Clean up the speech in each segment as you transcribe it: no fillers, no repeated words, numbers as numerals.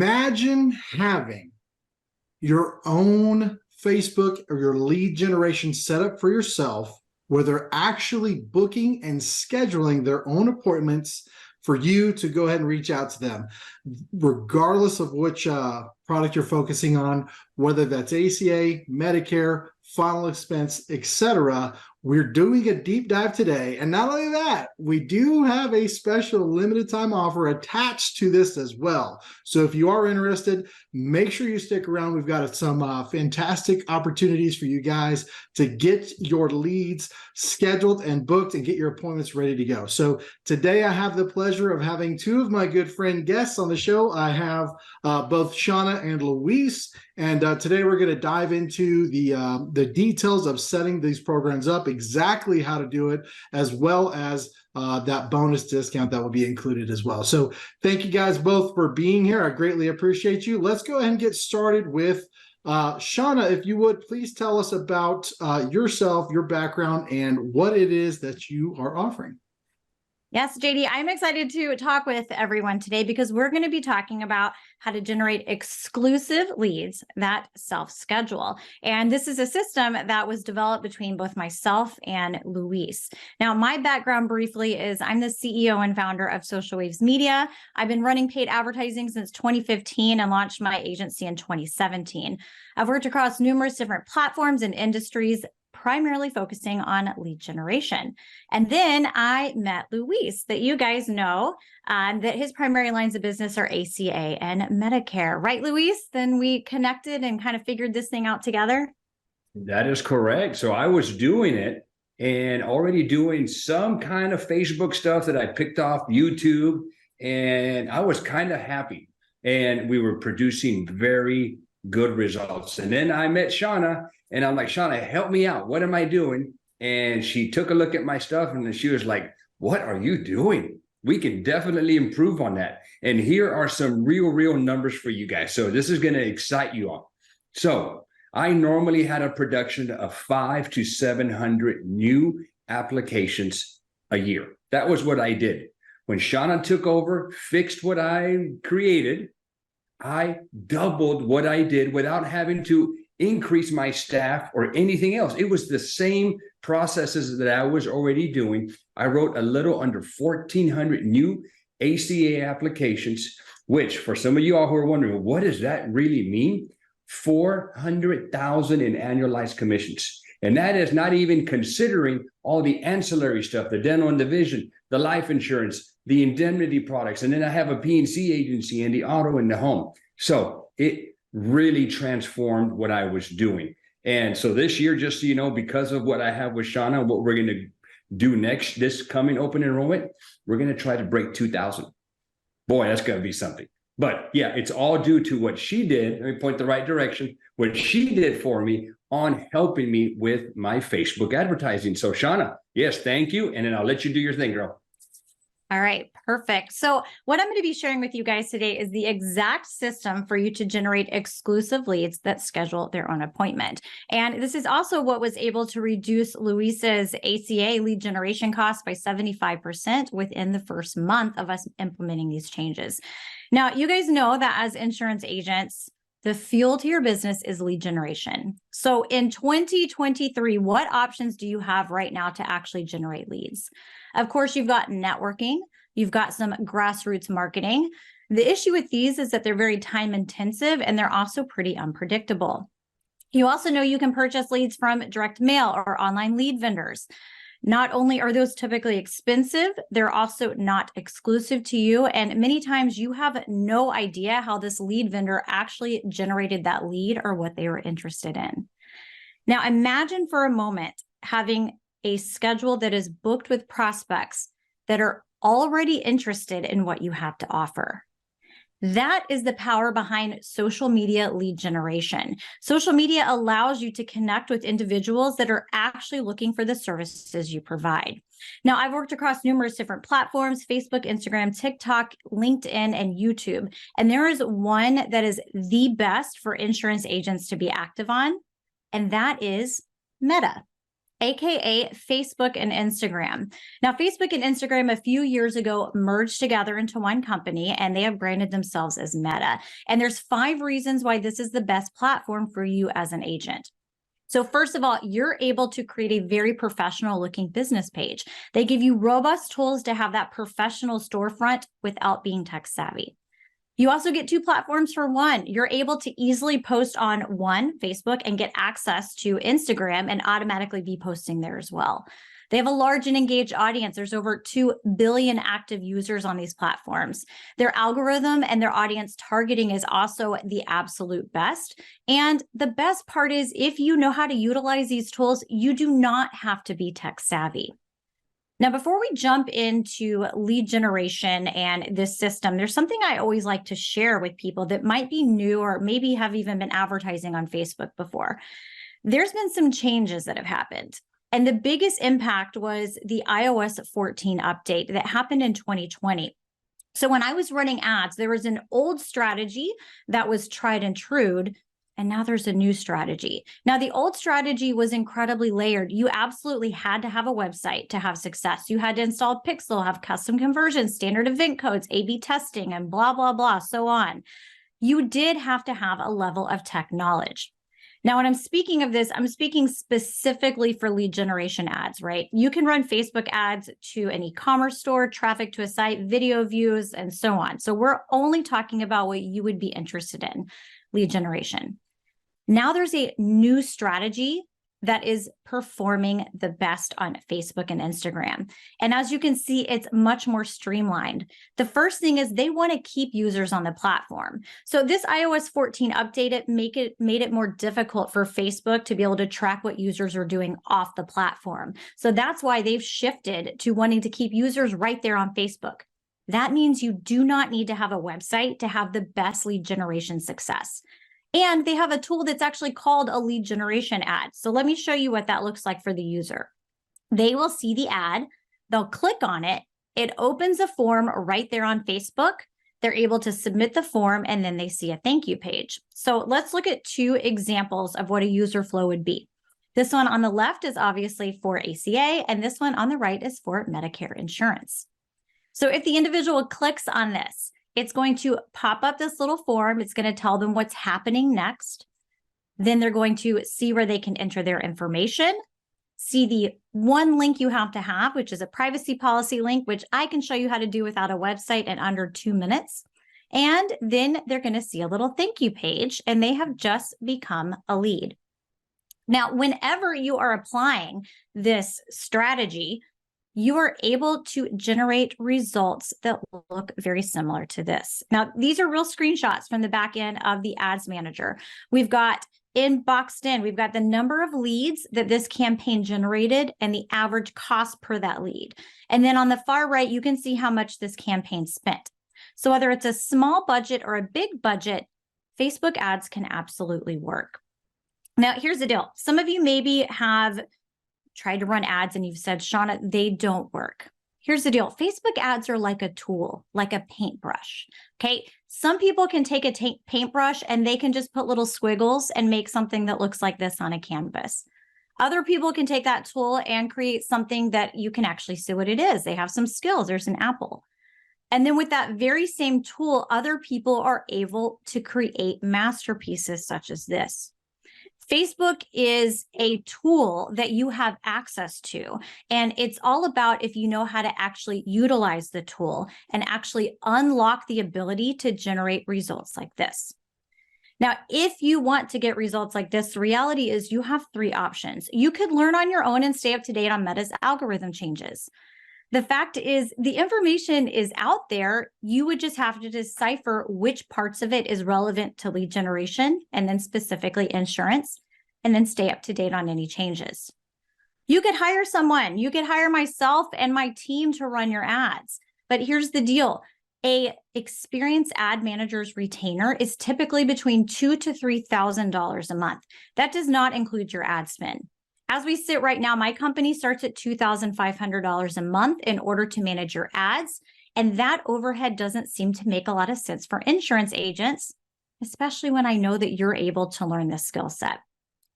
Imagine having your own Facebook or your lead generation set up for yourself, where they're actually booking and scheduling their own appointments for you to go ahead and reach out to them, regardless of which product you're focusing on, whether that's ACA, Medicare, final expense, etc. We're doing a deep dive today. And not only that, we do have a special limited time offer attached to this as well. So if you are interested, make sure you stick around. We've got some fantastic opportunities for you guys to get your leads scheduled and booked and get your appointments ready to go. So today I have the pleasure of having two of my good friend guests on the show. I have both Shauna and Luis, and today we're going to dive into the details of setting these programs up, exactly how to do it, as well as that bonus discount that will be included as well. So thank you guys both for being here. I greatly appreciate you. Let's go ahead and get started with Shauna, if you would, please tell us about yourself, your background, and what it is that you are offering. Yes, JD, I'm excited to talk with everyone today because we're going to be talking about how to generate exclusive leads that self-schedule. And this is a system that was developed between both myself and Luis. Now, my background briefly is I'm the CEO and founder of Social Waves Media. I've been running paid advertising since 2015 and launched my agency in 2017. I've worked across numerous different platforms and industries, primarily focusing on lead generation. And then I met Luis, that you guys know, that his primary lines of business are ACA and Medicare. Right, Luis? Then we connected and kind of figured this thing out together. That is correct. So I was doing it and already doing some kind of Facebook stuff that I picked off YouTube, and I was kind of happy. And we were producing very good results. And then I met Shauna, and I'm like, Shauna, help me out. What am I doing? And she took a look at my stuff and she was like, what are you doing? We can definitely improve on that. And here are some real numbers for you guys. So this is going to excite you all. So I normally had a production of 500 to 700 new applications a year. That was what I did. When Shauna took over, fixed what I created, I doubled what I did without having to increase my staff or anything else. It was the same processes that I was already doing. I wrote a little under 1,400 new ACA applications, which for some of you all who are wondering, what does that really mean? 400,000 in annualized commissions. And that is not even considering all the ancillary stuff, the dental and the vision, the life insurance, the indemnity products. And then I have a P&C agency and the auto and the home. So it really transformed what I was doing. And so this year, just so you know, because of what I have with Shauna, what we're going to do next, this coming open enrollment, we're going to try to break 2,000. Boy, that's going to be something. But yeah, it's all due to what she did. Let me point the right direction. What she did for me on helping me with my Facebook advertising. So Shauna, yes, thank you. And then I'll let you do your thing, girl. All right, perfect. So what I'm going to be sharing with you guys today is the exact system for you to generate exclusive leads that schedule their own appointment. And this is also what was able to reduce Luis's ACA lead generation costs by 75% within the first month of us implementing these changes. Now, you guys know that as insurance agents, the fuel to your business is lead generation. So in 2023, what options do you have right now to actually generate leads? Of course, you've got networking, you've got some grassroots marketing. The issue with these is that they're very time intensive and they're also pretty unpredictable. You also know you can purchase leads from direct mail or online lead vendors. Not only are those typically expensive, they're also not exclusive to you. And many times you have no idea how this lead vendor actually generated that lead or what they were interested in. Now, imagine for a moment having a schedule that is booked with prospects that are already interested in what you have to offer. That is the power behind social media lead generation. Social media allows you to connect with individuals that are actually looking for the services you provide. Now, I've worked across numerous different platforms, Facebook, Instagram, TikTok, LinkedIn, and YouTube. And there is one that is the best for insurance agents to be active on, and that is Meta. AKA Facebook and Instagram. Now, Facebook and Instagram a few years ago merged together into one company, and they have branded themselves as Meta. And there's 5 reasons why this is the best platform for you as an agent. So first of all, you're able to create a very professional looking business page. They give you robust tools to have that professional storefront without being tech savvy. You also get 2 platforms for one. You're able to easily post on one, Facebook, and get access to Instagram and automatically be posting there as well. They have a large and engaged audience. There's over 2 billion active users on these platforms. Their algorithm and their audience targeting is also the absolute best. And the best part is, if you know how to utilize these tools, you do not have to be tech savvy. Now, before we jump into lead generation and this system, there's something I always like to share with people that might be new or maybe have even been advertising on Facebook before. There's been some changes that have happened. And the biggest impact was the iOS 14 update that happened in 2020. So when I was running ads, there was an old strategy that was tried and true, and now there's a new strategy. Now, the old strategy was incredibly layered. You absolutely had to have a website to have success. You had to install Pixel, have custom conversions, standard event codes, A/B testing, and blah, blah, blah, so on. You did have to have a level of tech knowledge. Now, when I'm speaking of this, I'm speaking specifically for lead generation ads, right? You can run Facebook ads to an e-commerce store, traffic to a site, video views, and so on. So we're only talking about what you would be interested in, lead generation. Now there's a new strategy that is performing the best on Facebook and Instagram. And as you can see, it's much more streamlined. The first thing is they want to keep users on the platform. So this iOS 14 update made it more difficult for Facebook to be able to track what users are doing off the platform. So that's why they've shifted to wanting to keep users right there on Facebook. That means you do not need to have a website to have the best lead generation success. And they have a tool that's actually called a lead generation ad. So let me show you what that looks like for the user. They will see the ad, they'll click on it, it opens a form right there on Facebook. They're able to submit the form, and then they see a thank you page. So let's look at 2 examples of what a user flow would be. This one on the left is obviously for ACA, and this one on the right is for Medicare insurance. So if the individual clicks on this, it's going to pop up this little form. It's going to tell them what's happening next. Then they're going to see where they can enter their information, see the one link you have to have, which is a privacy policy link, which I can show you how to do without a website in under 2 minutes. And then they're going to see a little thank you page, and they have just become a lead. Now, whenever you are applying this strategy, you are able to generate results that look very similar to this. Now, these are real screenshots from the back end of the ads manager. We've got boxed in, we've got the number of leads that this campaign generated and the average cost per that lead. And then on the far right, you can see how much this campaign spent. So whether it's a small budget or a big budget, Facebook ads can absolutely work. Now, here's the deal. Some of you maybe have tried to run ads and you've said, Shauna, they don't work. Here's the deal. Facebook ads are like a tool, like a paintbrush. Okay. Some people can take a paintbrush and they can just put little squiggles and make something that looks like this on a canvas. Other people can take that tool and create something that you can actually see what it is. They have some skills. There's an apple. And then with that very same tool, other people are able to create masterpieces such as this. Facebook is a tool that you have access to, and it's all about if you know how to actually utilize the tool and actually unlock the ability to generate results like this. Now, if you want to get results like this, the reality is you have 3 options. You could learn on your own and stay up to date on Meta's algorithm changes. The fact is, the information is out there. You would just have to decipher which parts of it is relevant to lead generation and then specifically insurance, and then stay up to date on any changes. You could hire someone. You could hire myself and my team to run your ads. But here's the deal. A experienced ad manager's retainer is typically between $2,000 to $3,000 a month. That does not include your ad spend. As we sit right now, my company starts at $2,500 a month in order to manage your ads. And that overhead doesn't seem to make a lot of sense for insurance agents, especially when I know that you're able to learn this skill set.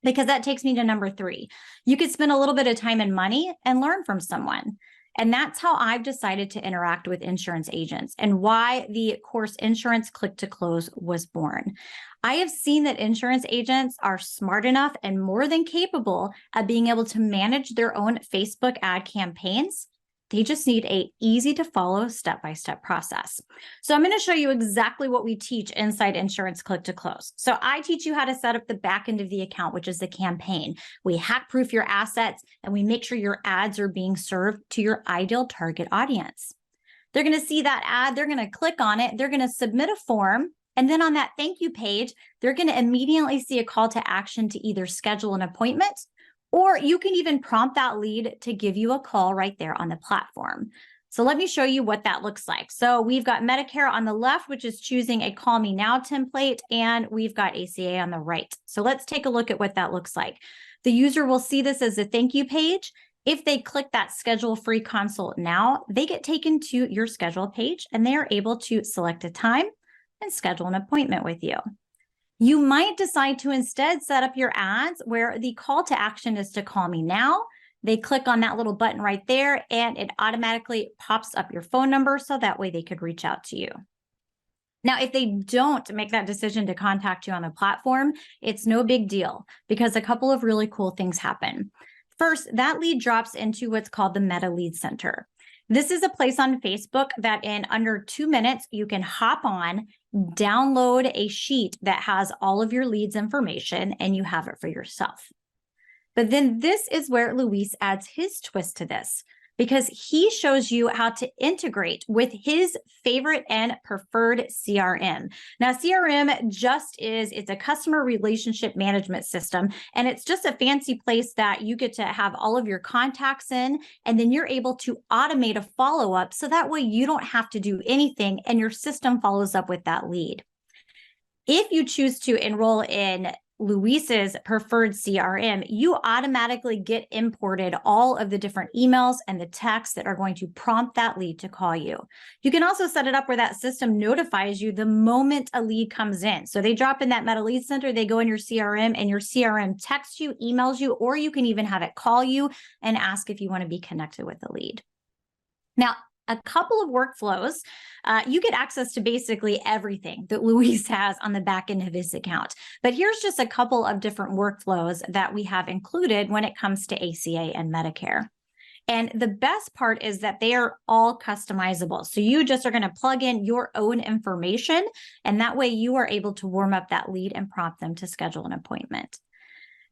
because that takes me to number 3. You could spend a little bit of time and money and learn from someone. And that's how I've decided to interact with insurance agents and why the course Insurance Click to Close was born. I have seen that insurance agents are smart enough and more than capable of being able to manage their own Facebook ad campaigns. They just need a easy to follow step-by-step process. So I'm going to show you exactly what we teach inside Insurance Click to Close. So I teach you how to set up the back end of the account, which is the campaign. We hack-proof your assets and we make sure your ads are being served to your ideal target audience. They're going to see that ad, they're going to click on it, they're going to submit a form, and then on that thank you page, they're going to immediately see a call to action to either schedule an appointment, or you can even prompt that lead to give you a call right there on the platform. So let me show you what that looks like. So we've got Medicare on the left, which is choosing a Call Me Now template, and we've got ACA on the right. So let's take a look at what that looks like. The user will see this as a thank you page. If they click that Schedule Free Consult Now, they get taken to your schedule page and they are able to select a time and schedule an appointment with you. You might decide to instead set up your ads where the call to action is to call me now. They click on that little button right there and it automatically pops up your phone number so that way they could reach out to you. Now, if they don't make that decision to contact you on the platform, it's no big deal because a couple of really cool things happen. First, that lead drops into what's called the Meta Lead Center. This is a place on Facebook that in under 2 minutes, you can hop on, download a sheet that has all of your leads information, and you have it for yourself. But then this is where Luis adds his twist to this, because he shows you how to integrate with his favorite and preferred CRM. Now, CRM it's a customer relationship management system, and it's just a fancy place that you get to have all of your contacts in, and then you're able to automate a follow-up so that way you don't have to do anything and your system follows up with that lead. If you choose to enroll in Luis's preferred CRM, you automatically get imported all of the different emails and the texts that are going to prompt that lead to call you. You can also set it up where that system notifies you the moment a lead comes in. So they drop in that Meta Lead Center, they go in your CRM, and your CRM texts you, emails you, or you can even have it call you and ask if you want to be connected with the lead. Now, a couple of workflows, you get access to basically everything that Luis has on the back end of his account. But here's just a couple of different workflows that we have included when it comes to ACA and Medicare. And the best part is that they are all customizable. So you just are going to plug in your own information, and that way you are able to warm up that lead and prompt them to schedule an appointment.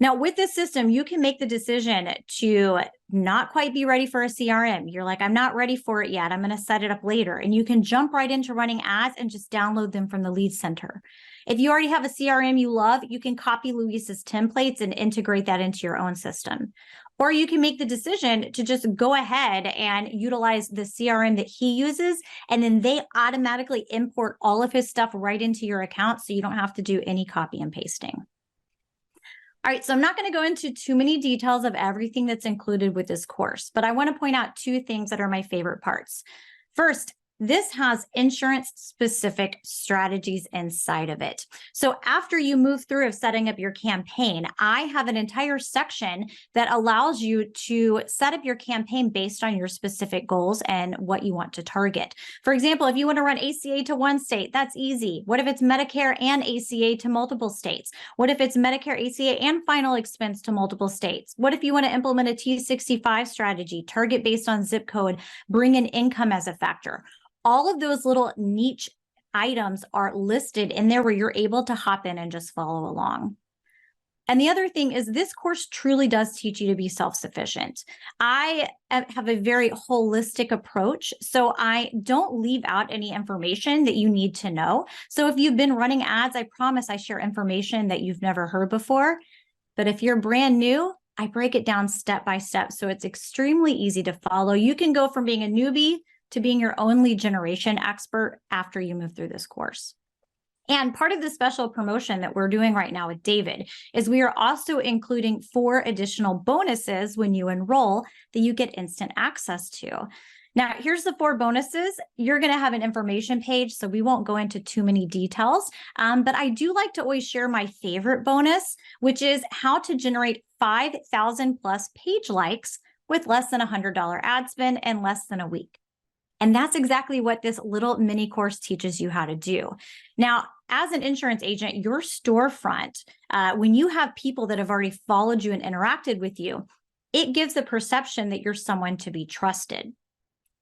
Now, with this system, you can make the decision to not quite be ready for a CRM. You're like, I'm not ready for it yet. I'm going to set it up later. And you can jump right into running ads and just download them from the Lead Center. If you already have a CRM you love, you can copy Luis's templates and integrate that into your own system. Or you can make the decision to just go ahead and utilize the CRM that he uses, and then they automatically import all of his stuff right into your account so you don't have to do any copy and pasting. All right, so I'm not going to go into too many details of everything that's included with this course, but I want to point out 2 things that are my favorite parts. First, this has insurance-specific strategies inside of it. So after you move through of setting up your campaign, I have an entire section that allows you to set up your campaign based on your specific goals and what you want to target. For example, if you want to run ACA to 1 state, that's easy. What if it's Medicare and ACA to multiple states? What if it's Medicare, ACA, and final expense to multiple states? What if you want to implement a T65 strategy, target based on zip code, bring in income as a factor? All of those little niche items are listed in there where you're able to hop in and just follow along. And the other thing is this course truly does teach you to be self-sufficient. I have a very holistic approach, so I don't leave out any information that you need to know. So if you've been running ads, I promise I share information that you've never heard before. But if you're brand new, I break it down step by step, so it's extremely easy to follow. You can go from being a newbie to being your own lead generation expert after you move through this course. And part of the special promotion that we're doing right now with David is we are also including 4 additional bonuses when you enroll that you get instant access to. Now, here's the 4 bonuses. You're going to have an information page, so we won't go into too many details. But I do like to always share my favorite bonus, which is how to generate 5,000 plus page likes with less than $100 ad spend and less than a week. And that's exactly what this little mini course teaches you how to do. Now, as an insurance agent, your storefront, when you have people that have already followed you and interacted with you, it gives the perception that you're someone to be trusted.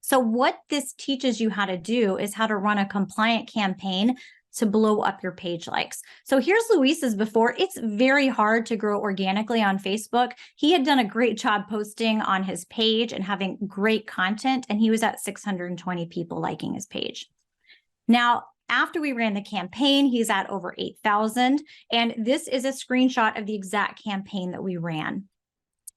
So what this teaches you how to do is how to run a compliant campaign to blow up your page likes. So here's Luis's before. It's very hard to grow organically on Facebook. He had done a great job posting on his page and having great content, and he was at 620 people liking his page. Now, after we ran the campaign, he's at over 8,000, and this is a screenshot of the exact campaign that we ran.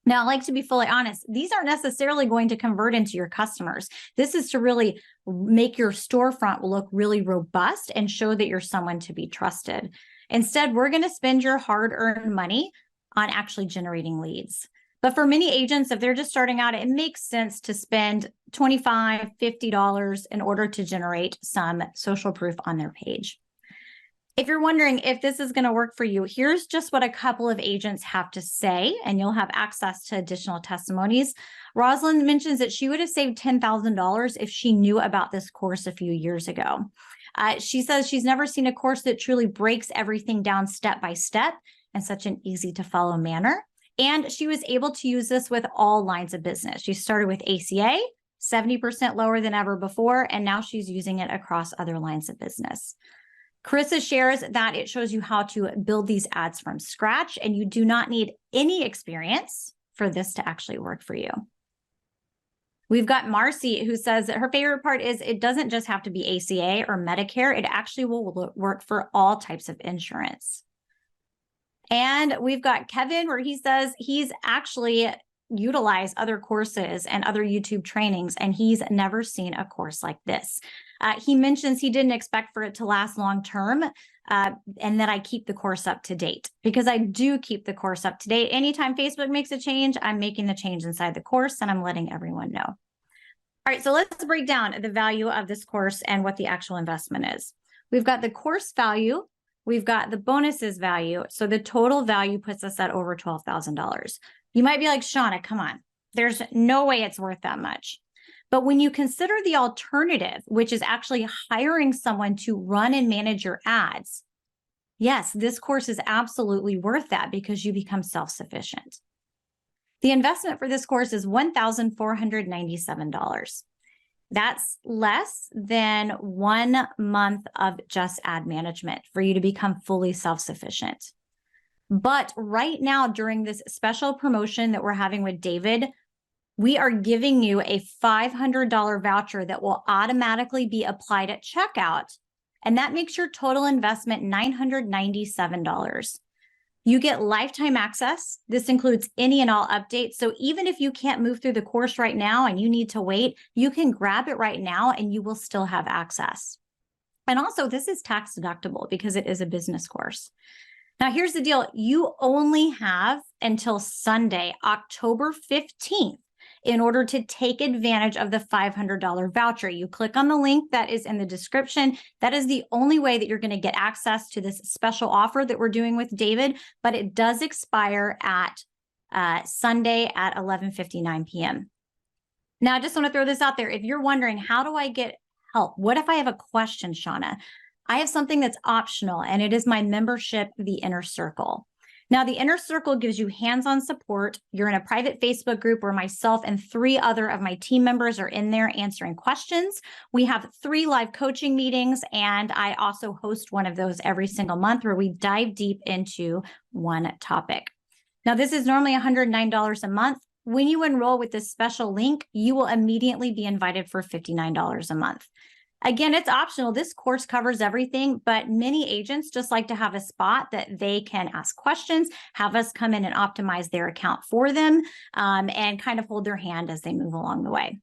Now, I like to be fully honest, these aren't necessarily going to convert into your customers. This is to really make your storefront look really robust and show that you're someone to be trusted. Instead, we're going to spend your hard-earned money on actually generating leads. But for many agents, if they're just starting out, it makes sense to spend $25, $50 in order to generate some social proof on their page. If you're wondering if this is going to work for you, here's just what a couple of agents have to say, and you'll have access to additional testimonies. Rosalind mentions that she would have saved $10,000 if she knew about this course a few years ago. She says she's never seen a course that truly breaks everything down step by step in such an easy to follow manner. And she was able to use this with all lines of business. She started with ACA, 70% lower than ever before, and now she's using it across other lines of business. Carissa shares that it shows you how to build these ads from scratch, and you do not need any experience for this to actually work for you. We've got Marcy, who says that her favorite part is it doesn't just have to be ACA or Medicare. It actually will work for all types of insurance. And we've got Kevin, where he says he's actually utilized other courses and other YouTube trainings, and he's never seen a course like this. He mentions he didn't expect for it to last long term, and that I keep the course up to date, because I do keep the course up to date. Anytime Facebook makes a change, I'm making the change inside the course, and I'm letting everyone know. All right, so let's break down the value of this course and what the actual investment is. We've got the course value. We've got the bonuses value. So the total value puts us at over $12,000. You might be like, Shauna, come on. There's no way it's worth that much. But when you consider the alternative, which is actually hiring someone to run and manage your ads, yes, this course is absolutely worth that because you become self-sufficient. The investment for this course is $1,497. That's less than 1 month of just ad management for you to become fully self-sufficient. But right now, during this special promotion that we're having with David, we are giving you a $500 voucher that will automatically be applied at checkout. And that makes your total investment $997. You get lifetime access. This includes any and all updates. So even if you can't move through the course right now and you need to wait, you can grab it right now and you will still have access. And also, this is tax deductible because it is a business course. Now, here's the deal. You only have until Sunday, October 15th, in order to take advantage of the $500 voucher. You click on the link that is in the description. That is the only way that you're going to get access to this special offer that we're doing with David, but it does expire at Sunday at 11:59 p.m. Now, I just want to throw this out there. If you're wondering, how do I get help? What if I have a question, Shauna? I have something that's optional, and it is my membership, the Inner Circle. Now, the Inner Circle gives you hands-on support. You're in a private Facebook group where myself and 3 other of my team members are in there answering questions. We have 3 live coaching meetings, and I also host one of those every single month where we dive deep into one topic. Now, this is normally $109 a month. When you enroll with this special link, you will immediately be invited for $59 a month. Again, it's optional. This course covers everything, but many agents just like to have a spot that they can ask questions, have us come in and optimize their account for them, and kind of hold their hand as they move along the way.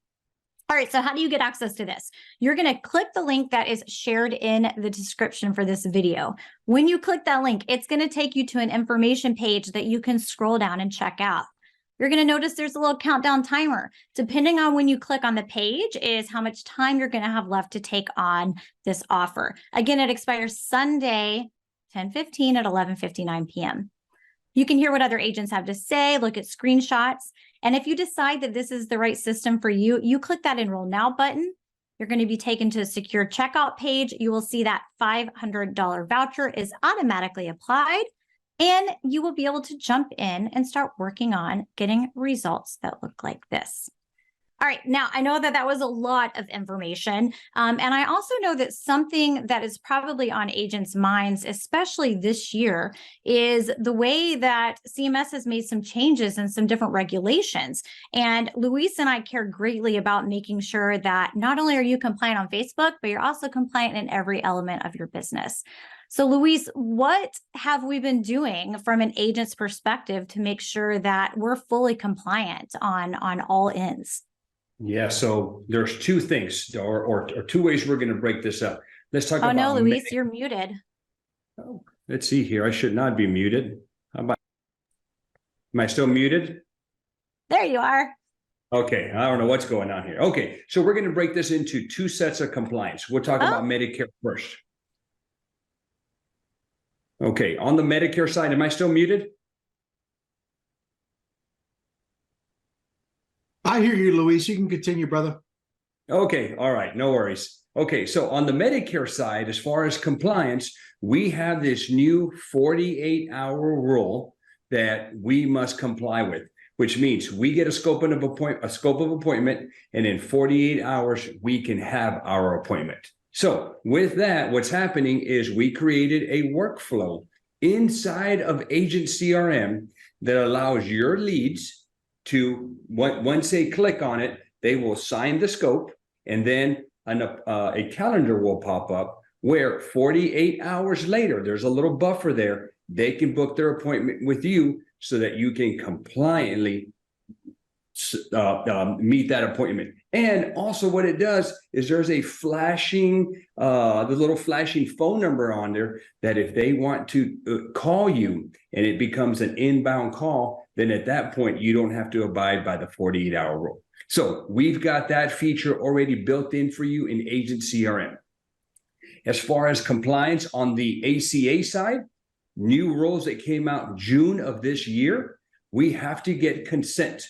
All right, so how do you get access to this? You're going to click the link that is shared in the description for this video. When you click that link, it's going to take you to an information page that you can scroll down and check out. you're going to notice there's a little countdown timer. Depending on when you click on the page is how much time you're going to have left to take on this offer. Again, it expires Sunday, 10:15 at 11:59 p.m. You can hear what other agents have to say, look at screenshots. And if you decide that this is the right system for you, you click that Enroll Now button. You're going to be taken to a secure checkout page. You will see that $500 voucher is automatically applied, and you will be able to jump in and start working on getting results that look like this. All right, now I know that that was a lot of information, and I also know that something that is probably on agents' minds, especially this year, is the way that CMS has made some changes and some different regulations. And Luis and I care greatly about making sure that not only are you compliant on Facebook, but you're also compliant in every element of your business. So Luis, what have we been doing from an agent's perspective to make sure that we're fully compliant on all ends? Yeah, so there's two things or two ways we're going to break this up. Let's talk about. Oh no, Luis, you're muted. Oh, let's see here. I should not be muted. How about, am I still muted? There you are. Okay, I don't know what's going on here. Okay, so we're going to break this into two sets of compliance. We'll talk about Medicare first. Okay, on the Medicare side, am I still muted? I hear you, Luis. You can continue, brother. Okay, all right, no worries. Okay, so on the Medicare side, as far as compliance, we have this new 48-hour rule that we must comply with, which means we get a scope of appointment, and in 48 hours, we can have our appointment. So with that, what's happening is we created a workflow inside of Agent CRM that allows your leads to, once they click on it, they will sign the scope, and then a calendar will pop up where 48 hours later, there's a little buffer there, they can book their appointment with you so that you can compliantly meet that appointment. And also what it does is there's a flashing, the little flashing phone number on there that if they want to call you and it becomes an inbound call, then at that point, you don't have to abide by the 48-hour rule. So we've got that feature already built in for you in Agent CRM. As far as compliance on the ACA side, new rules that came out June of this year, we have to get consent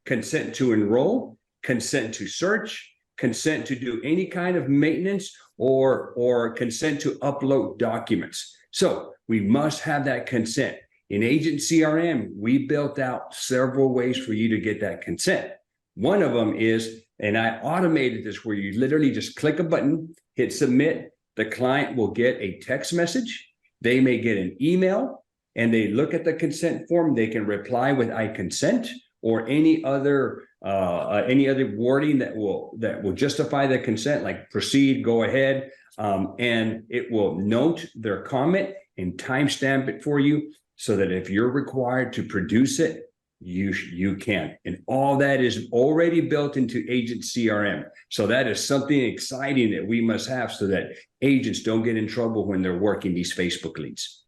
to enroll, consent to search, consent to do any kind of maintenance, or consent to upload documents. So we must have that consent. In Agent CRM, we built out several ways for you to get that consent. One of them is, and I automated this, where you literally just click a button, hit submit, the client will get a text message, they may get an email, and they look at the consent form, they can reply with I consent, or any other wording that will justify the consent, like proceed, go ahead, and it will note their comment and timestamp it for you, so that if you're required to produce it, you can. And all that is already built into Agent CRM. So that is something exciting that we must have so that agents don't get in trouble when they're working these Facebook leads.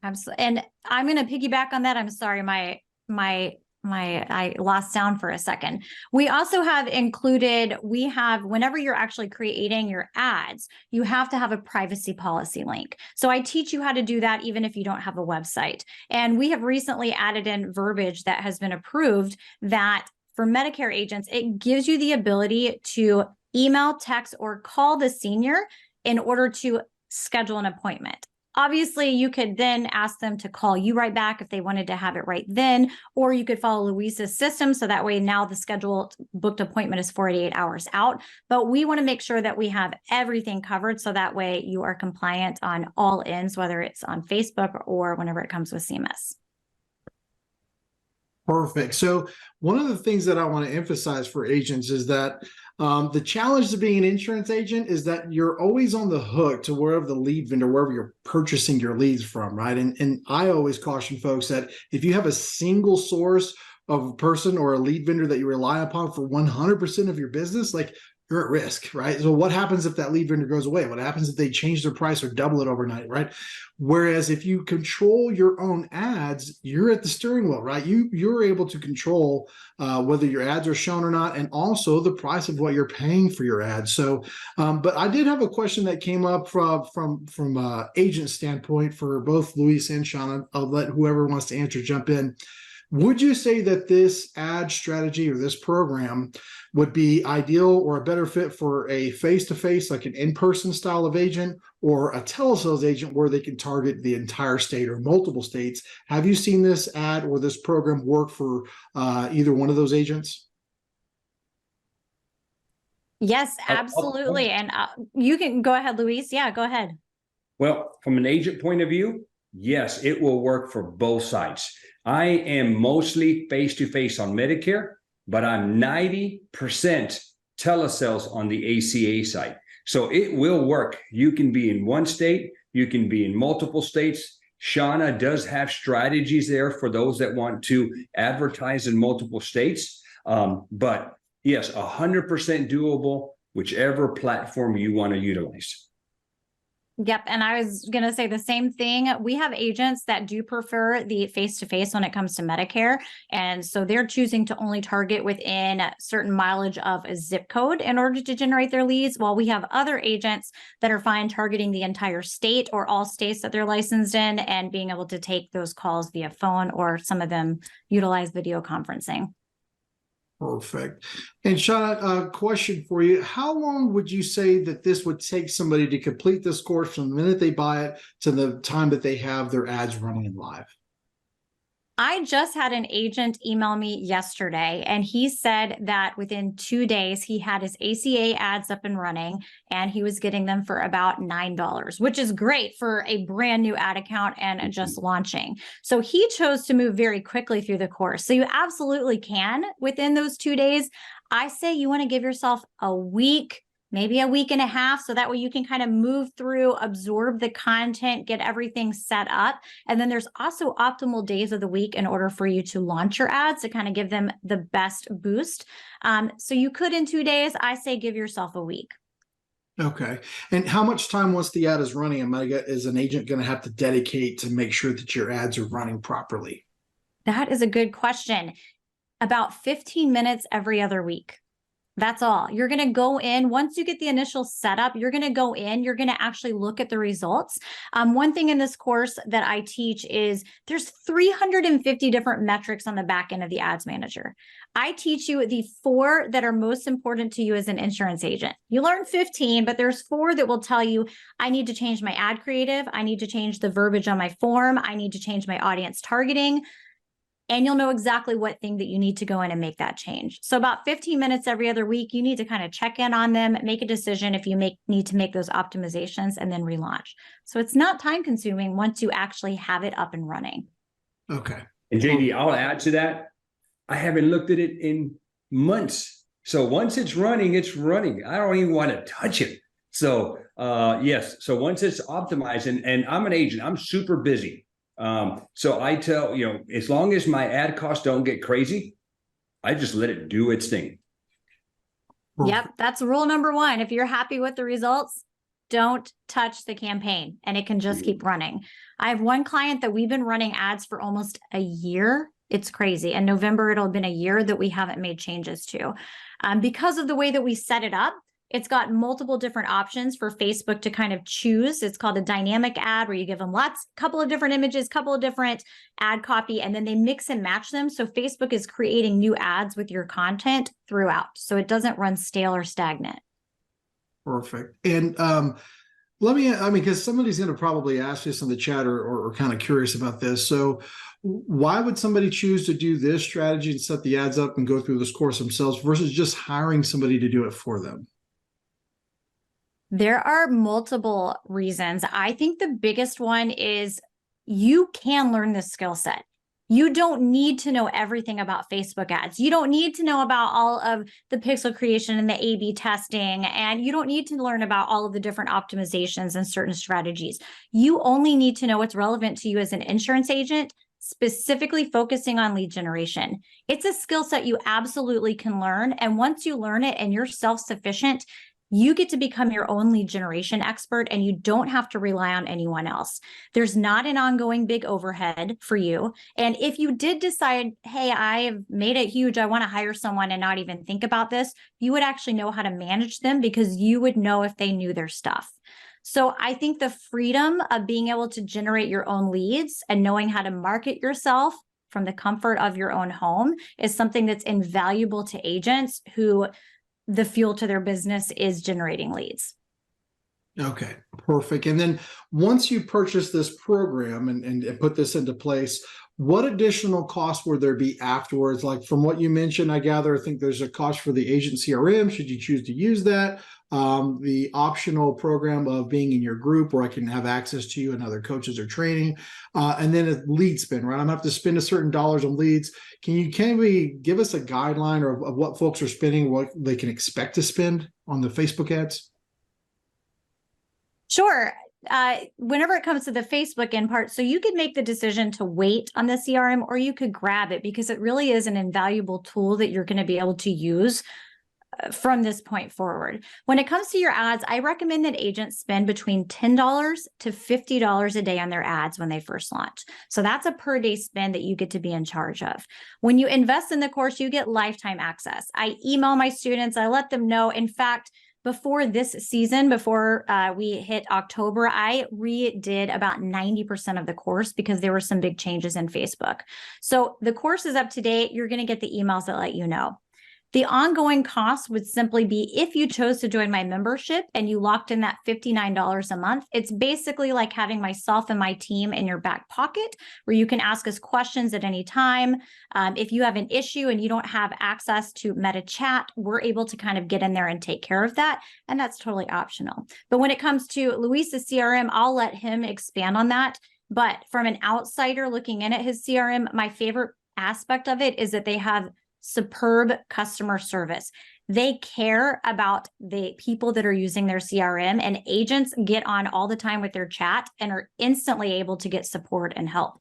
Absolutely. And I'm going to piggyback on that. I'm sorry, I lost sound for a second. We also have included, whenever you're actually creating your ads, you have to have a privacy policy link. So I teach you how to do that even if you don't have a website. And we have recently added in verbiage that has been approved that for Medicare agents, it gives you the ability to email, text, or call the senior in order to schedule an appointment. Obviously, you could then ask them to call you right back if they wanted to have it right then, or you could follow Luis's system. So that way now the scheduled booked appointment is 48 hours out. But we want to make sure that we have everything covered. So that way you are compliant on all ends, whether it's on Facebook or whenever it comes with CMS. Perfect. So one of the things that I want to emphasize for agents is that the challenge of being an insurance agent is that you're always on the hook to wherever the lead vendor, wherever you're purchasing your leads from, right? And I always caution folks that if you have a single source of a person or a lead vendor that you rely upon for 100% of your business, like you're at risk, right? So what happens if that lead vendor goes away? What happens if they change their price or double it overnight, right? Whereas if you control your own ads, you're at the steering wheel, right? You're able to control whether your ads are shown or not, and also the price of what you're paying for your ads. So, but I did have a question that came up from agent standpoint for both Luis and Shauna. I'll let whoever wants to answer jump in. Would you say that this ad strategy or this program would be ideal or a better fit for a face-to-face, like an in-person style of agent, or a telesales agent where they can target the entire state or multiple states? Have you seen this ad or this program work for either one of those agents? Yes, absolutely. And you can go ahead, Luis. Yeah, go ahead. Well, from an agent point of view, yes, it will work for both sides. I am mostly face-to-face on Medicare, but I'm 90% telesales on the ACA side. So it will work. You can be in one state, you can be in multiple states. Shauna does have strategies there for those that want to advertise in multiple states. But yes, 100% doable, whichever platform you want to utilize. Yep. And I was going to say the same thing. We have agents that do prefer the face-to-face when it comes to Medicare. And so they're choosing to only target within certain mileage of a zip code in order to generate their leads, while we have other agents that are fine targeting the entire state or all states that they're licensed in and being able to take those calls via phone, or some of them utilize video conferencing. Perfect. And Shauna, a question for you. How long would you say that this would take somebody to complete this course from the minute they buy it to the time that they have their ads running in live? I just had an agent email me yesterday, and he said that within 2 days, he had his ACA ads up and running, and he was getting them for about $9, which is great for a brand new ad account and just launching. So he chose to move very quickly through the course. So you absolutely can within those 2 days. I say you want to give yourself a week, maybe a week and a half, so that way you can kind of move through, absorb the content, get everything set up. And then there's also optimal days of the week in order for you to launch your ads to kind of give them the best boost. So you could in 2 days. I say give yourself a week. Okay. And how much time once the ad is running, is an agent going to have to dedicate to make sure that your ads are running properly? That is a good question. About 15 minutes every other week. That's all. You're going to go in, once you get the initial setup, you're going to go in, you're going to actually look at the results. One thing in this course that I teach is there's 350 different metrics on the back end of the ads manager. I teach you the 4 that are most important to you as an insurance agent. You learn 15, but there's 4 that will tell you, I need to change my ad creative. I need to change the verbiage on my form. I need to change my audience targeting. And you'll know exactly what thing that you need to go in and make that change. So about 15 minutes every other week, you need to kind of check in on them, make a decision if you need to make those optimizations, and then relaunch. So it's not time consuming once you actually have it up and running. Okay. And JD, I'll add to that. I haven't looked at it in months. So once it's running, it's running. I don't even want to touch it. So yes. So once it's optimized, and I'm an agent, I'm super busy. So I tell, as long as my ad costs don't get crazy, I just let it do its thing. Yep. That's rule number 1. If you're happy with the results, don't touch the campaign, and it can just keep running. I have one client that we've been running ads for almost a year. It's crazy. In November, it'll have been a year that we haven't made changes to. Because of the way that we set it up, it's got multiple different options for Facebook to kind of choose. It's called a dynamic ad, where you give them couple of different images, couple of different ad copy, and then they mix and match them. So Facebook is creating new ads with your content throughout, so it doesn't run stale or stagnant. Perfect. And because somebody's going to probably ask this in the chat or kind of curious about this. So why would somebody choose to do this strategy and set the ads up and go through this course themselves versus just hiring somebody to do it for them? There are multiple reasons. I think the biggest one is you can learn this skill set. You don't need to know everything about Facebook ads. You don't need to know about all of the pixel creation and the A/B testing, and you don't need to learn about all of the different optimizations and certain strategies. You only need to know what's relevant to you as an insurance agent specifically focusing on lead generation. It's a skill set you absolutely can learn. And once you learn it and you're self-sufficient, you get to become your own lead generation expert, and you don't have to rely on anyone else. There's not an ongoing big overhead for you. And if you did decide, hey, I have made it huge, I want to hire someone and not even think about this, you would actually know how to manage them because you would know if they knew their stuff. So I think the freedom of being able to generate your own leads and knowing how to market yourself from the comfort of your own home is something that's invaluable to agents who the fuel to their business is generating leads. Okay, perfect. And then once you purchase this program and put this into place, what additional costs would there be afterwards? Like from what you mentioned, I gather, I think there's a cost for the agent CRM, should you choose to use that. The optional program of being in your group where I can have access to you and other coaches or training, and then a lead spend, right? I'm gonna have to spend a certain dollars on leads. Can we give us a guideline of what folks are spending, what they can expect to spend on the Facebook ads? Sure. Whenever it comes to the Facebook end part, so you could make the decision to wait on the CRM, or you could grab it because it really is an invaluable tool that you're going to be able to use from this point forward. When it comes to your ads, I recommend that agents spend between $10 to $50 a day on their ads when they first launch. So that's a per day spend that you get to be in charge of. When you invest in the course, you get lifetime access. I email my students, I let them know. In fact, before this season, before we hit October, I redid about 90% of the course because there were some big changes in Facebook. So the course is up to date. You're going to get the emails that let you know. The ongoing cost would simply be if you chose to join my membership and you locked in that $59 a month. It's basically like having myself and my team in your back pocket where you can ask us questions at any time. If you have an issue and you don't have access to Meta Chat, we're able to kind of get in there and take care of that. And that's totally optional. But when it comes to Luis's CRM, I'll let him expand on that. But from an outsider looking in at his CRM, my favorite aspect of it is that they have superb customer service. They care about the people that are using their CRM, and agents get on all the time with their chat and are instantly able to get support and help.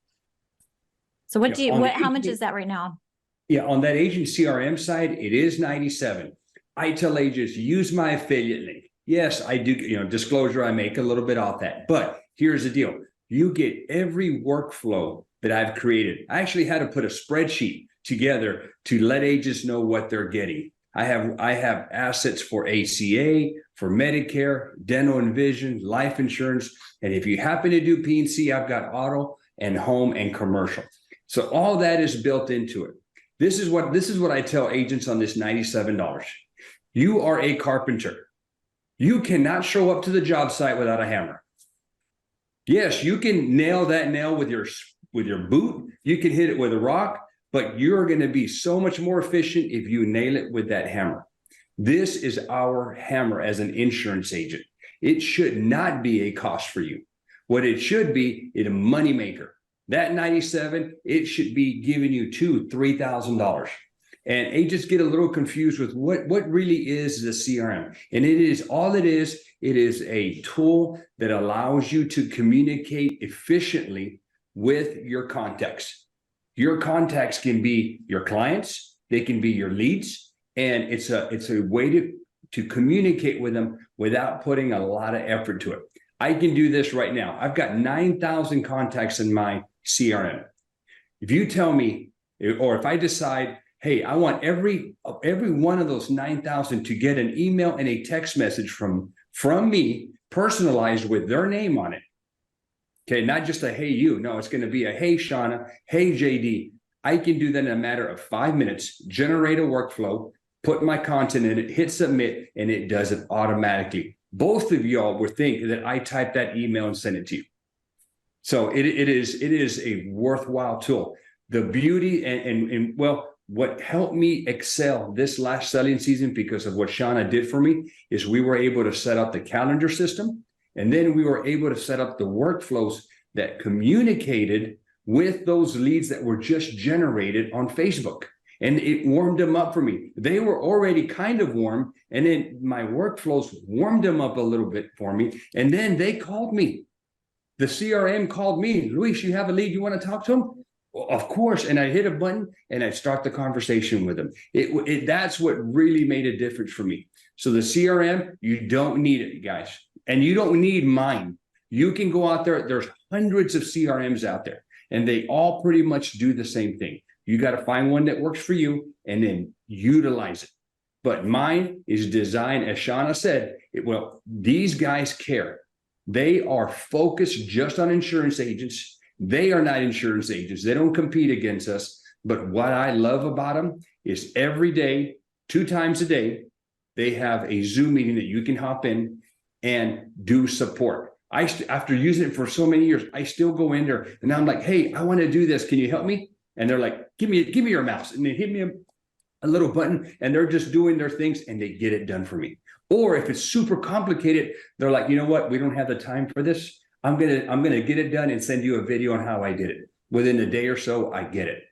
So how much is that right now? Yeah, on that agent CRM side, it is $97. I tell agents, use my affiliate link. Yes, I do, disclosure, I make a little bit off that, but here's the deal. You get every workflow that I've created. I actually had to put a spreadsheet together to let agents know what they're getting. I have assets for ACA, for Medicare, dental and vision, life insurance. And if you happen to do P&C, I've got auto and home and commercial. So all that is built into it. This is what I tell agents on this $97. You are a carpenter. You cannot show up to the job site without a hammer. Yes, you can nail that nail with your boot. You can hit it with a rock. But you're going to be so much more efficient if you nail it with that hammer. This is our hammer as an insurance agent. It should not be a cost for you. What it should be is a moneymaker. That $97, it should be giving you $2,000, $3,000. And agents get a little confused with what really is the CRM. And it is a tool that allows you to communicate efficiently with your contacts. Your contacts can be your clients, they can be your leads, and it's a way to communicate with them without putting a lot of effort to it. I can do this right now. I've got 9,000 contacts in my CRM. If you tell me, or if I decide, hey, I want every one of those 9,000 to get an email and a text message from me, personalized with their name on it. Okay, not just a hey you. No, it's going to be a hey Shauna, hey JD. I can do that in a matter of 5 minutes, generate a workflow, put my content in it, hit submit, and it does it automatically. Both of y'all would think that I typed that email and sent it to you. So it is a worthwhile tool. The beauty and what helped me excel this last selling season because of what Shauna did for me is we were able to set up the calendar system. And then we were able to set up the workflows that communicated with those leads that were just generated on Facebook. And it warmed them up for me. They were already kind of warm. And then my workflows warmed them up a little bit for me. And then they called me. The CRM called me. Luis, you have a lead. You want to talk to him? Of course. And I hit a button and I start the conversation with them. That's what really made a difference for me. So the CRM, you don't need it, guys. And you don't need mine. You can go out there. There's hundreds of CRMs out there, and they all pretty much do the same thing. You got to find one that works for you and then utilize it. But mine is designed, as Shauna said, these guys care. They are focused just on insurance agents. They are not insurance agents. They don't compete against us. But what I love about them is every day, 2 times a day, they have a Zoom meeting that you can hop in and do support. After using it for so many years, I still go in there and I'm like, hey, I want to do this. Can you help me? And they're like, give me your mouse. And they hit me a little button and they're just doing their things and they get it done for me. Or if it's super complicated, they're like, you know what? We don't have the time for this. I'm gonna get it done and send you a video on how I did it. Within a day or so, I get it.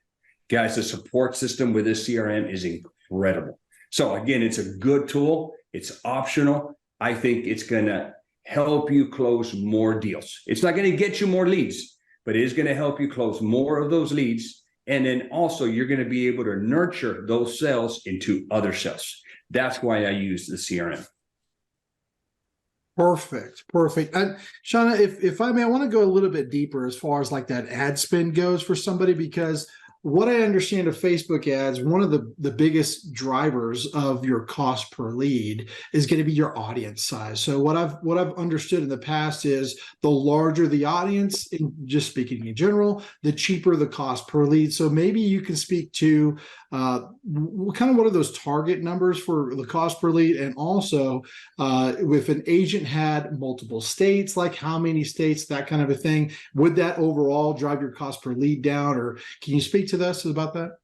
Guys, the support system with this CRM is incredible. So again, it's a good tool. It's optional. I think it's gonna help you close more deals. It's not gonna get you more leads, but it is gonna help you close more of those leads. And then also you're gonna be able to nurture those sales into other sales. That's why I use the CRM. Perfect. Shauna, if I may, I want to go a little bit deeper as far as like that ad spend goes for somebody, because what I understand of Facebook ads, one of the biggest drivers of your cost per lead is going to be your audience size. So what I've understood in the past is the larger the audience, in just speaking in general, the cheaper the cost per lead. So maybe you can speak to kind of what are those target numbers for the cost per lead, and also if an agent had multiple states, like how many states, that kind of a thing, would that overall drive your cost per lead down? Or can you speak to us about that?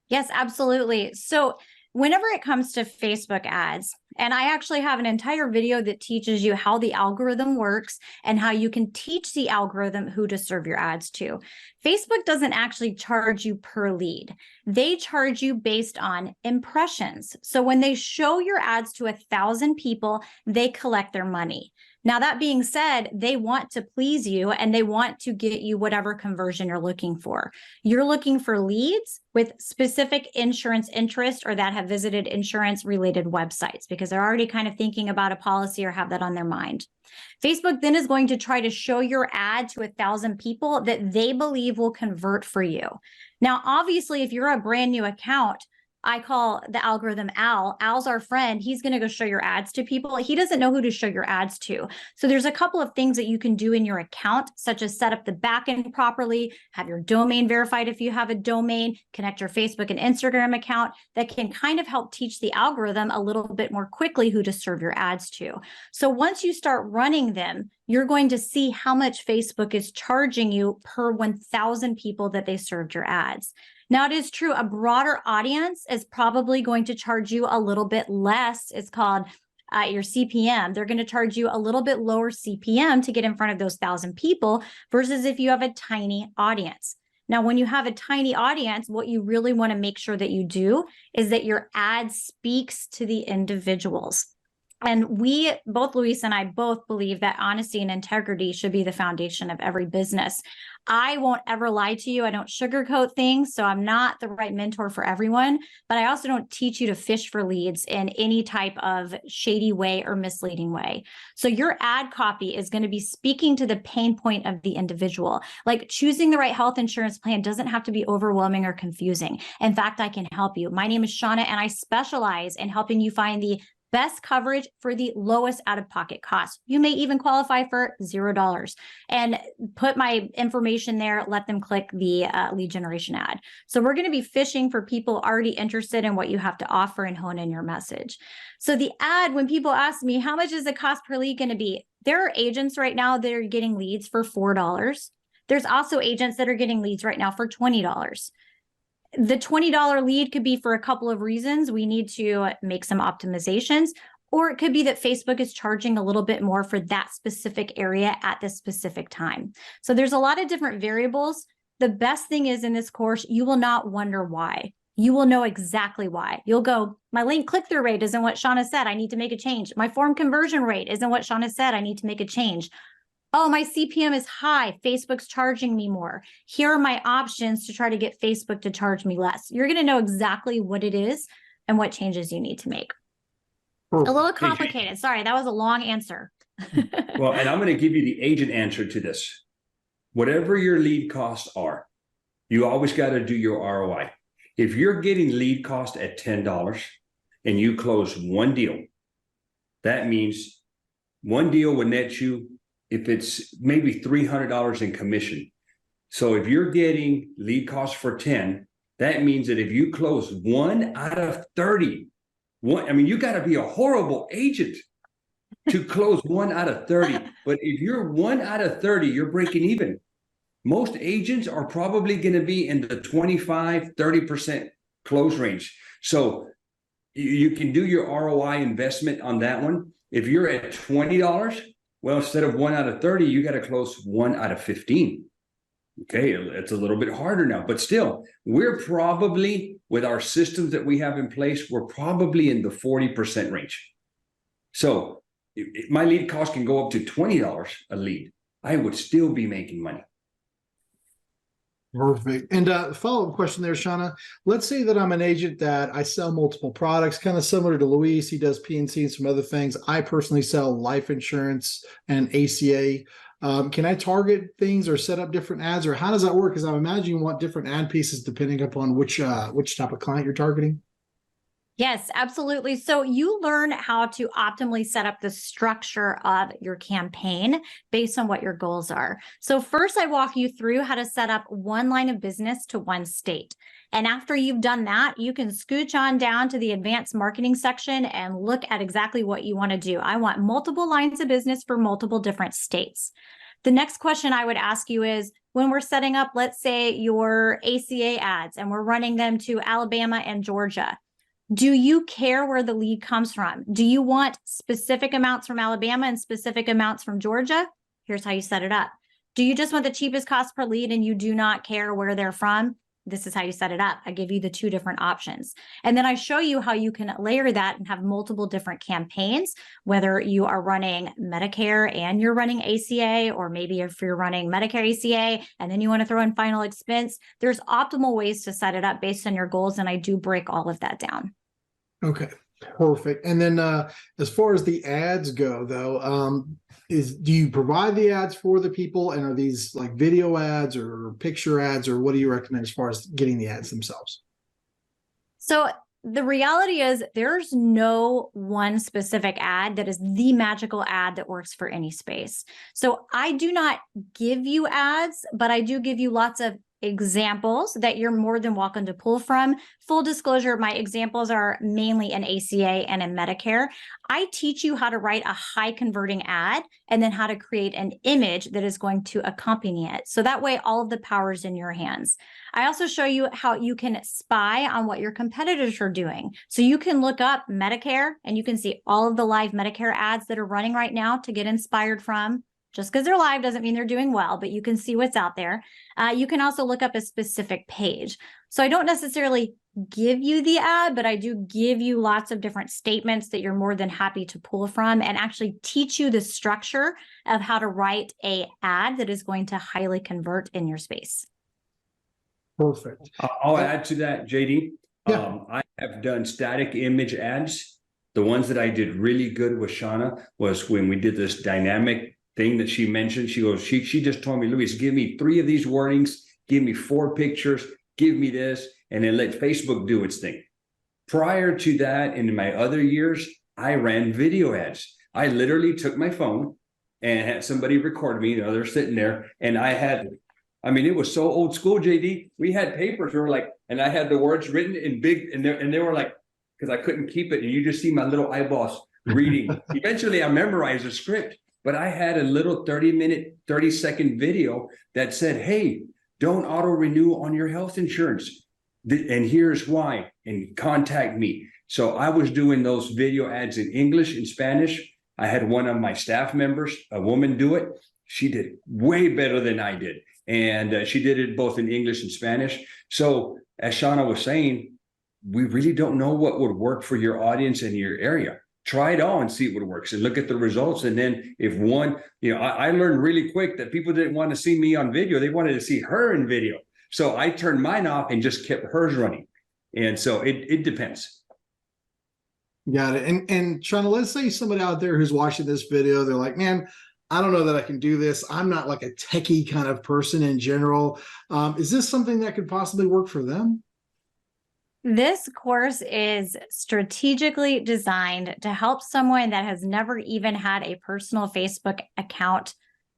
Yes, absolutely. So whenever it comes to Facebook ads, and I actually have an entire video that teaches you how the algorithm works and how you can teach the algorithm who to serve your ads to. Facebook doesn't actually charge you per lead. They charge you based on impressions. So when they show your ads to 1,000 people, they collect their money. Now, that being said, they want to please you and they want to get you whatever conversion you're looking for. You're looking for leads with specific insurance interest or that have visited insurance related websites because they're already kind of thinking about a policy or have that on their mind. Facebook then is going to try to show your ad to 1,000 people that they believe will convert for you. Now, obviously, if you're a brand new account, I call the algorithm Al. Al's our friend. He's going to go show your ads to people. He doesn't know who to show your ads to. So there's a couple of things that you can do in your account, such as set up the backend properly, have your domain verified if you have a domain, connect your Facebook and Instagram account that can kind of help teach the algorithm a little bit more quickly who to serve your ads to. So once you start running them, you're going to see how much Facebook is charging you per 1,000 people that they served your ads. Now, it is true, a broader audience is probably going to charge you a little bit less. It's called your CPM. They're going to charge you a little bit lower CPM to get in front of those 1,000 people versus if you have a tiny audience. Now, when you have a tiny audience, what you really want to make sure that you do is that your ad speaks to the individuals. And we, both Luis and I both believe that honesty and integrity should be the foundation of every business. I won't ever lie to you. I don't sugarcoat things. So I'm not the right mentor for everyone, but I also don't teach you to fish for leads in any type of shady way or misleading way. So your ad copy is going to be speaking to the pain point of the individual. Like choosing the right health insurance plan doesn't have to be overwhelming or confusing. In fact, I can help you. My name is Shauna, and I specialize in helping you find the best coverage for the lowest out-of-pocket cost. You may even qualify for $0 and put my information there, let them click the lead generation ad. So we're going to be fishing for people already interested in what you have to offer and hone in your message. So the ad, when people ask me, how much is the cost per lead going to be? There are agents right now that are getting leads for $4. There's also agents that are getting leads right now for $20. The $20 lead could be for a couple of reasons. We need to make some optimizations, or it could be that Facebook is charging a little bit more for that specific area at this specific time. So there's a lot of different variables. The best thing is in this course, you will not wonder why. You will know exactly why. You'll go, my link click-through rate isn't what Shauna said. I need to make a change. My form conversion rate isn't what Shauna said. I need to make a change. Oh, my CPM is high. Facebook's charging me more. Here are my options to try to get Facebook to charge me less. You're going to know exactly what it is and what changes you need to make. A little complicated. Sorry, that was a long answer. Well, and I'm going to give you the agent answer to this. Whatever your lead costs are, you always got to do your ROI. If you're getting lead cost at $10 and you close one deal, that means one deal will net you, if it's maybe $300 in commission. So if you're getting lead cost for 10, that means that if you close 1 out of 30, you got to be a horrible agent to close 1 out of 30. But if you're 1 out of 30, you're breaking even. Most agents are probably going to be in the 25, 30% close range. So you can do your ROI investment on that one. If you're at $20, well, instead of 1 out of 30, you got to close 1 out of 15. Okay, it's a little bit harder now, but still, we're probably, with our systems that we have in place, we're probably in the 40% range. So if my lead cost can go up to $20 a lead, I would still be making money. Perfect. And follow-up question there, Shauna. Let's say that I'm an agent that I sell multiple products, kind of similar to Luis. He does PNC and some other things. I personally sell life insurance and ACA. Can I target things or set up different ads, or how does that work? Because I imagine you want different ad pieces depending upon which type of client you're targeting. Yes, absolutely. So you learn how to optimally set up the structure of your campaign based on what your goals are. So first, I walk you through how to set up one line of business to one state. And after you've done that, you can scooch on down to the advanced marketing section and look at exactly what you want to do. I want multiple lines of business for multiple different states. The next question I would ask you is, when we're setting up, let's say, your ACA ads and we're running them to Alabama and Georgia, do you care where the lead comes from? Do you want specific amounts from Alabama and specific amounts from Georgia? Here's how you set it up. Do you just want the cheapest cost per lead and you do not care where they're from? This is how you set it up. I give you the 2 different options. And then I show you how you can layer that and have multiple different campaigns, whether you are running Medicare and you're running ACA, or maybe if you're running Medicare ACA and then you want to throw in final expense. There's optimal ways to set it up based on your goals. And I do break all of that down. Okay, perfect. And then as far as the ads go, though, do you provide the ads for the people, and are these like video ads or picture ads, or what do you recommend as far as getting the ads themselves? So the reality is there's no one specific ad that is the magical ad that works for any space. So I do not give you ads, but I do give you lots of examples that you're more than welcome to pull from. Full disclosure, my examples are mainly in ACA and in Medicare. I teach you how to write a high converting ad and then how to create an image that is going to accompany it. So that way, all of the power is in your hands. I also show you how you can spy on what your competitors are doing. So you can look up Medicare and you can see all of the live Medicare ads that are running right now to get inspired from. Just because they're live doesn't mean they're doing well, but you can see what's out there. You can also look up a specific page. So I don't necessarily give you the ad, but I do give you lots of different statements that you're more than happy to pull from and actually teach you the structure of how to write an ad that is going to highly convert in your space. Perfect. I'll add to that, JD. Yeah. I have done static image ads. The ones that I did really good with Shauna was when we did this dynamic thing that she mentioned. She goes, she just told me, Luis, give me 3 of these wordings, give me 4 pictures, give me this, and then let Facebook do its thing. Prior to that, in my other years, I ran video ads. I literally took my phone and had somebody record me. They're sitting there, and it was so old school, JD. We had papers. We were like, and I had the words written in big, and they were like, because I couldn't keep it, and you just see my little eyeballs reading. Eventually, I memorized the script. But I had a little 30-second video that said, hey, don't auto renew on your health insurance. And here's why, and contact me. So I was doing those video ads in English and Spanish. I had one of my staff members, a woman, do it. She did way better than I did. And she did it both in English and Spanish. So as Shauna was saying, we really don't know what would work for your audience in your area. try it on and see what works and look at the results. And then if one, I learned really quick that people didn't want to see me on video. They wanted to see her in video. So I turned mine off and just kept hers running. And so it depends. Got it. And Shauna, let's say somebody out there who's watching this video, they're like, man, I don't know that I can do this. I'm not like a techie kind of person in general. Is this something that could possibly work for them? This course is strategically designed to help someone that has never even had a personal Facebook account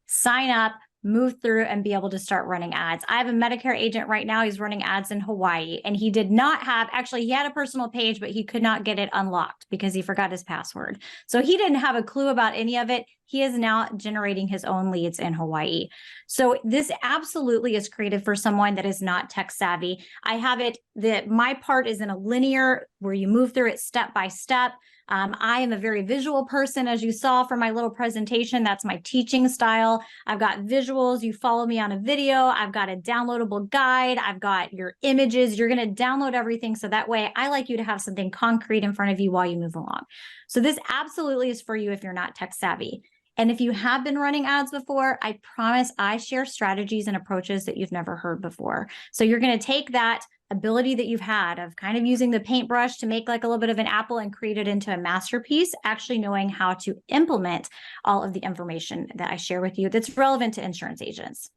sign up, move through, and be able to start running ads. I have a Medicare agent right now. He's running ads in Hawaii, and he did not have, actually, he had a personal page, but he could not get it unlocked because he forgot his password. So he didn't have a clue about any of it. He is now generating his own leads in Hawaii. So this absolutely is created for someone that is not tech savvy. I have it that my part is in a linear where you move through it step by step. I am a very visual person, as you saw from my little presentation. That's my teaching style. I've got visuals. You follow me on a video. I've got a downloadable guide. I've got your images. You're going to download everything. So that way I like you to have something concrete in front of you while you move along. So this absolutely is for you if you're not tech savvy. And if you have been running ads before, I promise I share strategies and approaches that you've never heard before. So you're going to take that ability that you've had of kind of using the paintbrush to make like a little bit of an apple and create it into a masterpiece, actually knowing how to implement all of the information that I share with you that's relevant to insurance agents.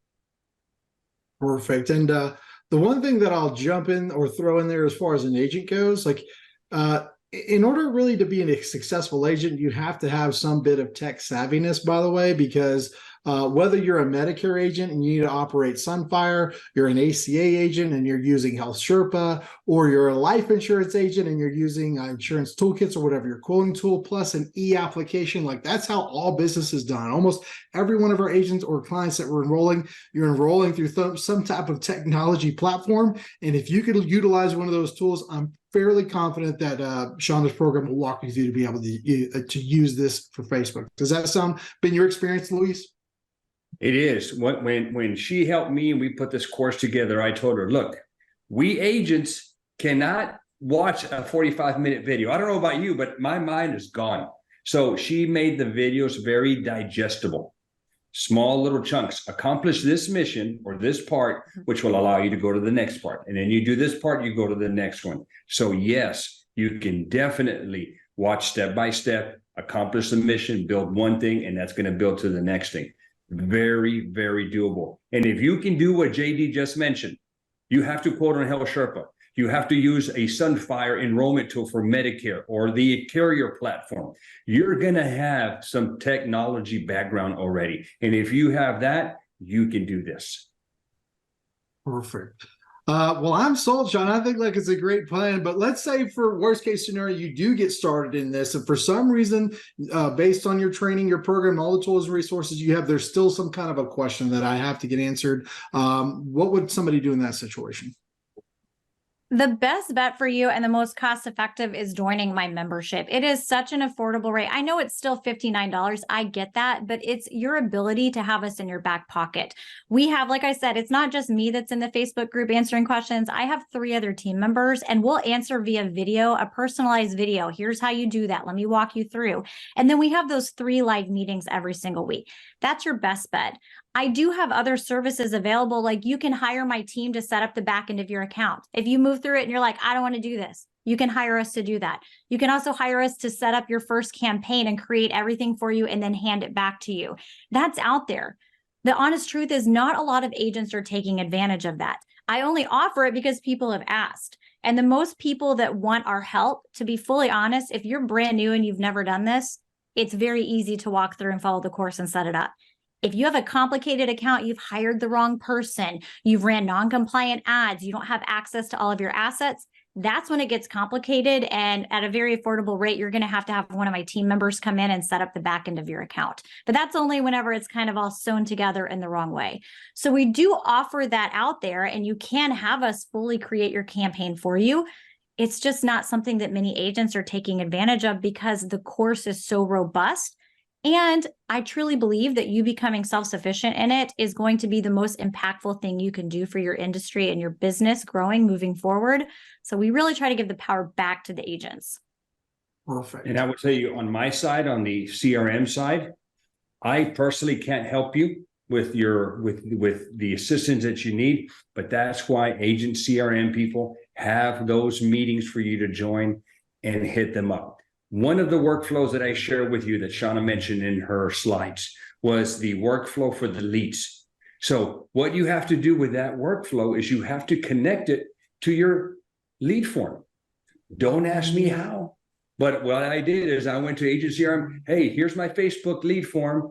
Perfect. And the one thing that I'll jump in or throw in there as far as an agent goes, like in order really to be a successful agent, you have to have some bit of tech savviness, by the way, because whether you're a Medicare agent and you need to operate Sunfire, you're an ACA agent and you're using Health Sherpa, or you're a life insurance agent and you're using insurance toolkits or whatever your quoting tool plus an e-application, like that's how all business is done. Almost every one of our agents or clients that we're enrolling, you're enrolling through some type of technology platform. And if you could utilize one of those tools, I'm fairly confident that Shauna's program will walk you through to be able to use this for Facebook. Does that been your experience, Luis? It is. When she helped me and we put this course together, I told her, look, we agents cannot watch a 45-minute video. I don't know about you, but my mind is gone. So she made the videos very digestible. Small little chunks. Accomplish this mission or this part, which will allow you to go to the next part. And then you do this part, you go to the next one. So yes, you can definitely watch step by step, accomplish the mission, build one thing, and that's going to build to the next thing. Very, very doable. And if you can do what JD just mentioned, you have to quote on Health Sherpa. You have to use a Sunfire enrollment tool for Medicare or the carrier platform. You're going to have some technology background already. And if you have that, you can do this. Perfect. Well, I'm sold, Sean. I think like it's a great plan, but let's say for worst case scenario, you do get started in this. And for some reason, based on your training, your program, all the tools and resources you have, there's still some kind of a question that I have to get answered. What would somebody do in that situation? The best bet for you and the most cost effective is joining my membership. It is such an affordable rate. I know it's still $59. I get that, but it's your ability to have us in your back pocket. We have, like I said, it's not just me that's in the Facebook group answering questions. I have 3 other team members and we'll answer via video, a personalized video. Here's how you do that. Let me walk you through. And then we have those 3 live meetings every single week. That's your best bet. I do have other services available, like you can hire my team to set up the back end of your account. If you move through it and you're like, I don't want to do this, you can hire us to do that. You can also hire us to set up your first campaign and create everything for you and then hand it back to you. That's out there. The honest truth is not a lot of agents are taking advantage of that. I only offer it because people have asked. And the most people that want our help, to be fully honest, if you're brand new and you've never done this, it's very easy to walk through and follow the course and set it up. If you have a complicated account, you've hired the wrong person, you've ran non-compliant ads, you don't have access to all of your assets, that's when it gets complicated. And at a very affordable rate, you're going to have one of my team members come in and set up the back end of your account. But that's only whenever it's kind of all sewn together in the wrong way. So we do offer that out there, and you can have us fully create your campaign for you. It's just not something that many agents are taking advantage of because the course is so robust. And I truly believe that you becoming self-sufficient in it is going to be the most impactful thing you can do for your industry and your business growing moving forward. So we really try to give the power back to the agents. Perfect. And I would tell you on my side, on the CRM side, I personally can't help you with the assistance that you need, but that's why agent CRM people have those meetings for you to join and hit them up. One of the workflows that I shared with you that Shauna mentioned in her slides was the workflow for the leads. So what you have to do with that workflow is you have to connect it to your lead form. Don't ask me how. But what I did is I went to Agent CRM. Hey, here's my Facebook lead form,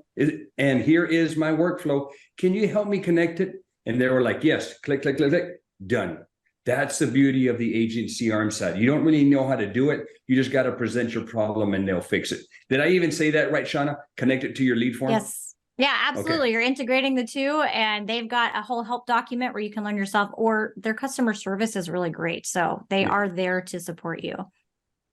and here is my workflow. Can you help me connect it? And they were like, yes, click, click, click, click, done. That's the beauty of the Agent CRM side. You don't really know how to do it. You just got to present your problem and they'll fix it. Did I even say that right, Shauna? Connect it to your lead form? Yes. Yeah, absolutely. Okay. You're integrating the two, and they've got a whole help document where you can learn yourself, or their customer service is really great. So they are there to support you.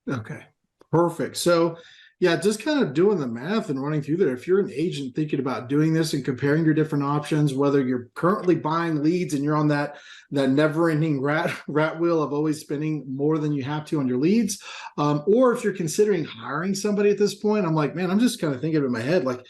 Okay, perfect. So yeah, just kind of doing the math and running through there. If you're an agent thinking about doing this and comparing your different options, whether you're currently buying leads and you're on that never-ending rat wheel of always spending more than you have to on your leads, or if you're considering hiring somebody at this point, I'm like, man, I'm just kind of thinking in my head, like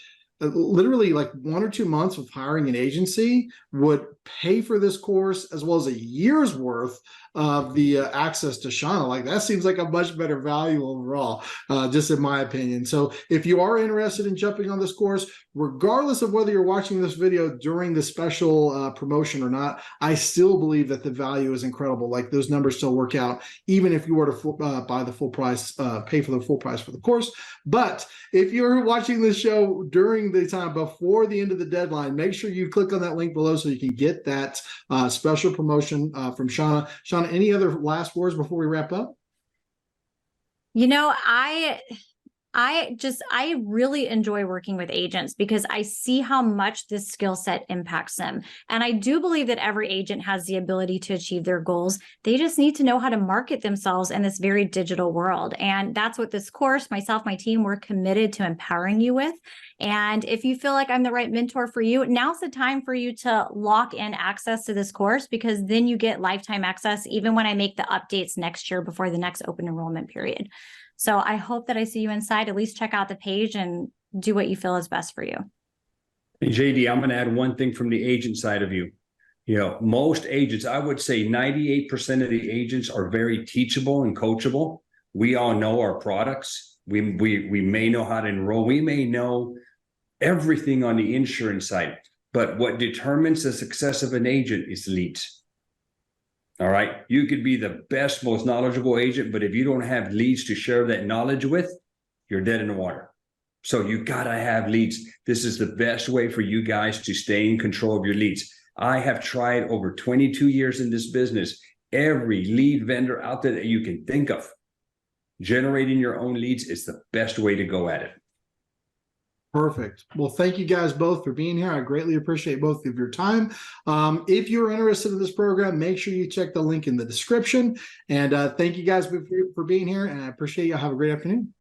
literally like 1 or 2 months of hiring an agency would pay for this course as well as a year's worth of the access to Shauna. Like that seems like a much better value overall, just in my opinion. So if you are interested in jumping on this course, regardless of whether you're watching this video during the special promotion or not, I still believe that the value is incredible. Like those numbers still work out, even if you were to buy the full price, pay for the full price for the course. But if you're watching this show during the time before the end of the deadline, make sure you click on that link below so you can get that special promotion from Shauna. Shauna, any other last words before we wrap up? You know, I really enjoy working with agents because I see how much this skill set impacts them. And I do believe that every agent has the ability to achieve their goals. They just need to know how to market themselves in this very digital world. And that's what this course, myself, my team, we're committed to empowering you with. And if you feel like I'm the right mentor for you, now's the time for you to lock in access to this course, because then you get lifetime access even when I make the updates next year before the next open enrollment period. So I hope that I see you inside. At least check out the page and do what you feel is best for you. And JD, I'm going to add one thing from the agent side of you. You know, most agents, I would say 98% of the agents are very teachable and coachable. We all know our products. We may know how to enroll. We may know everything on the insurance side. But what determines the success of an agent is leads. All right. You could be the best, most knowledgeable agent, but if you don't have leads to share that knowledge with, you're dead in the water. So you got to have leads. This is the best way for you guys to stay in control of your leads. I have tried over 22 years in this business, every lead vendor out there that you can think of. Generating your own leads is the best way to go at it. Perfect. Well, thank you guys both for being here. I greatly appreciate both of your time. If you're interested in this program, make sure you check the link in the description. And thank you guys for being here. And I appreciate you. Have a great afternoon.